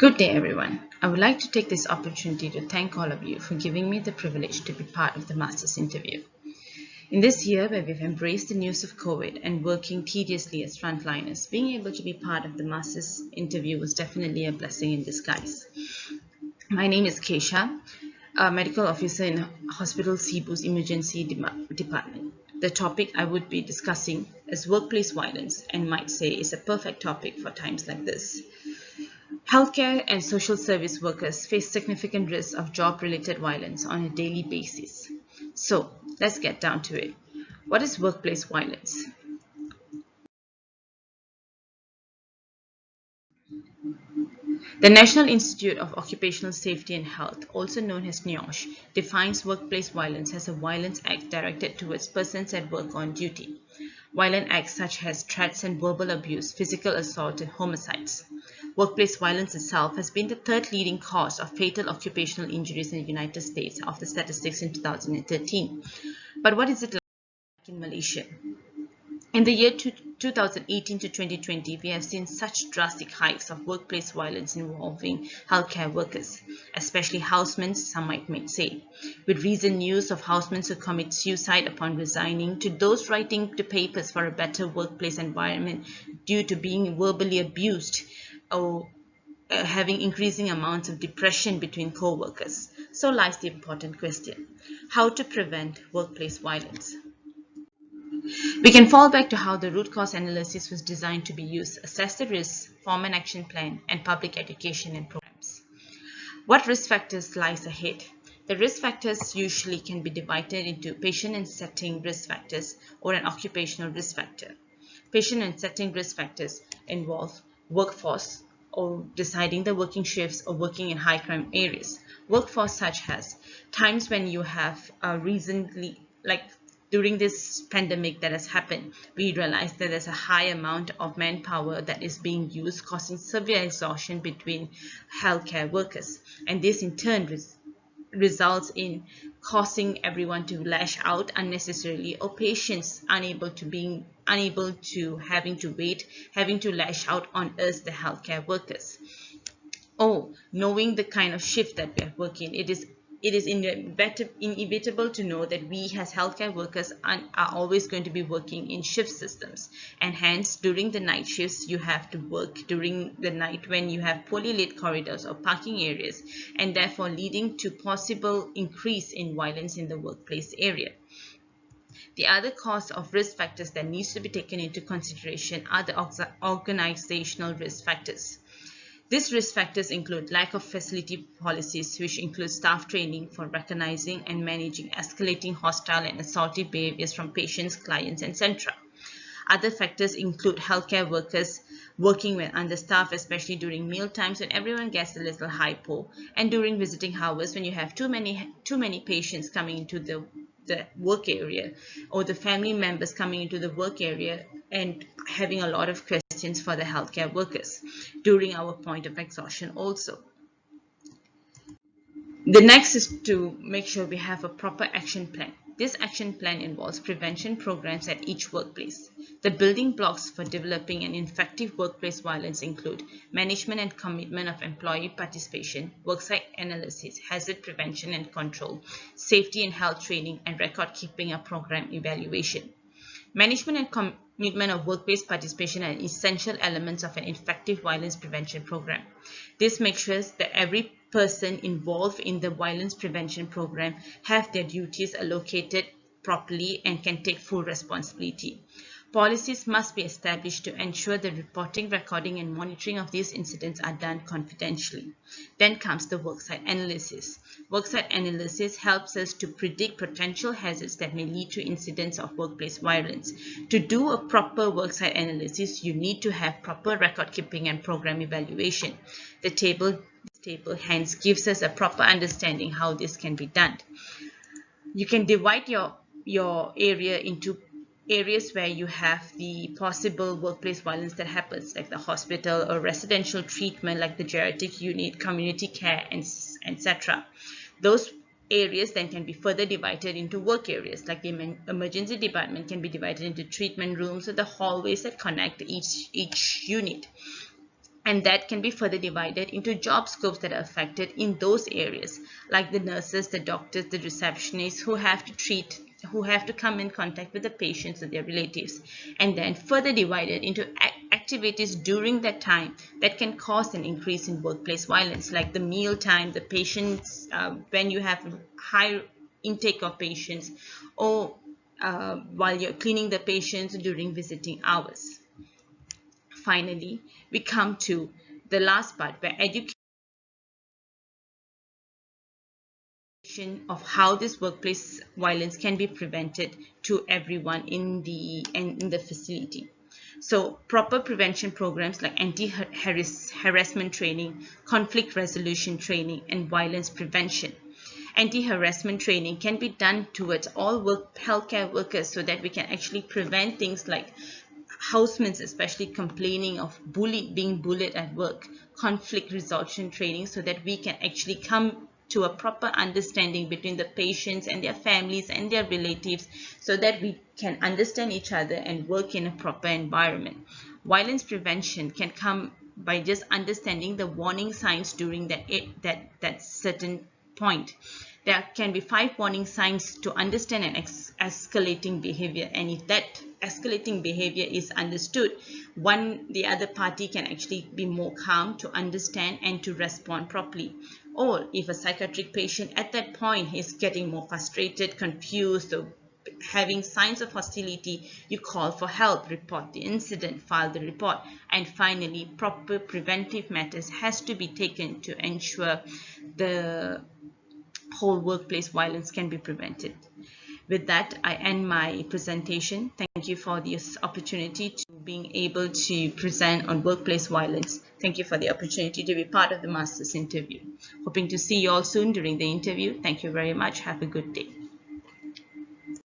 Good day, everyone. I would like to take this opportunity to thank all of you for giving me the privilege to be part of the Master's interview. In this year where we've embraced the news of COVID and working tediously as frontliners, being able to be part of the Master's interview was definitely a blessing in disguise. My name is Caisha, a medical officer in Hospital SIBU's emergency department. The topic I would be discussing is workplace violence and might say is a perfect topic for times like this. Healthcare and social service workers face significant risks of job-related violence on a daily basis. So, let's get down to it. What is workplace violence? The National Institute of Occupational Safety and Health, also known as NIOSH, defines workplace violence as a violence act directed towards persons at work on duty. Violent acts such as threats and verbal abuse, physical assault, and homicides. Workplace violence itself has been the third leading cause of fatal occupational injuries in the United States of the statistics in 2013. But what is it like in Malaysia? In the year 2018 to 2020, we have seen such drastic hikes of workplace violence involving healthcare workers, especially housemen, some might say, with recent news of housemen who commit suicide upon resigning to those writing the papers for a better workplace environment due to being verbally abused or having increasing amounts of depression between co-workers. So lies the important question: how to prevent workplace violence? We can fall back to how the root cause analysis was designed to be used, assess the risks, form an action plan, and public education and programs. What risk factors lies ahead? The risk factors usually can be divided into patient and setting risk factors or an occupational risk factor. Patient and setting risk factors involve workforce or deciding the working shifts or working in high crime areas. Workforce such as times when you have recently, like during this pandemic that has happened, we realized that there's a high amount of manpower that is being used, causing severe exhaustion between healthcare workers. And this in turn results in causing everyone to lash out unnecessarily, or patients unable to having to wait, having to lash out on us, the healthcare workers. Knowing the kind of shift that we are working, it is inevitable to know that we as healthcare workers are always going to be working in shift systems, and hence during the night shifts you have to work during the night when you have poorly lit corridors or parking areas, and therefore leading to possible increase in violence in the workplace area. The other cause of risk factors that needs to be taken into consideration are the organizational risk factors. These risk factors include lack of facility policies, which include staff training for recognizing and managing escalating hostile and assaultive behaviors from patients, clients, etc. Other factors include healthcare workers working when understaffed, especially during meal times when everyone gets a little hypo, and during visiting hours when you have too many patients coming into the work area, or the family members coming into the work area and having a lot of questions for the healthcare workers during our point of exhaustion also. The next is to make sure we have a proper action plan. This action plan involves prevention programs at each workplace. The building blocks for developing an effective workplace violence include management and commitment of employee participation, worksite analysis, hazard prevention and control, safety and health training, and record keeping and program evaluation. Management and commitment of workplace participation are essential elements of an effective violence prevention program. This makes sure that every person involved in the violence prevention program have their duties allocated properly and can take full responsibility. Policies must be established to ensure the reporting, recording, and monitoring of these incidents are done confidentially. Then comes the worksite analysis. Worksite analysis helps us to predict potential hazards that may lead to incidents of workplace violence. To do a proper worksite analysis, you need to have proper record keeping and program evaluation. This table hence gives us a proper understanding how this can be done. You can divide your area into areas where you have the possible workplace violence that happens, like the hospital or residential treatment, like the geriatric unit, community care, and etc. Those areas then can be further divided into work areas, like the emergency department can be divided into treatment rooms or the hallways that connect each unit. And that can be further divided into job scopes that are affected in those areas, like the nurses, the doctors, the receptionists who have to come in contact with the patients and their relatives, and then further divided into activities during that time that can cause an increase in workplace violence, like the meal time, the patients, when you have high intake of patients, or while you're cleaning the patients during visiting hours. Finally, we come to the last part where education of how this workplace violence can be prevented to everyone in the facility. So proper prevention programs like anti-harassment training, conflict resolution training, and violence prevention. Anti-harassment training can be done towards all healthcare workers so that we can actually prevent things like housemates especially complaining of being bullied at work, conflict resolution training so that we can actually come to a proper understanding between the patients and their families and their relatives so that we can understand each other and work in a proper environment. Violence prevention can come by just understanding the warning signs during that certain point. There can be 5 warning signs to understand an escalating behavior, and if that escalating behavior is understood, the other party can actually be more calm to understand and to respond properly. Or if a psychiatric patient at that point is getting more frustrated, confused, or having signs of hostility, you call for help, report the incident, file the report, and finally proper preventive measures has to be taken to ensure the whole workplace violence can be prevented. With that, I end my presentation. Thank you for this opportunity to being able to present on workplace violence. Thank you for the opportunity to be part of the master's interview. Hoping to see you all soon during the interview. Thank you very much. Have a good day.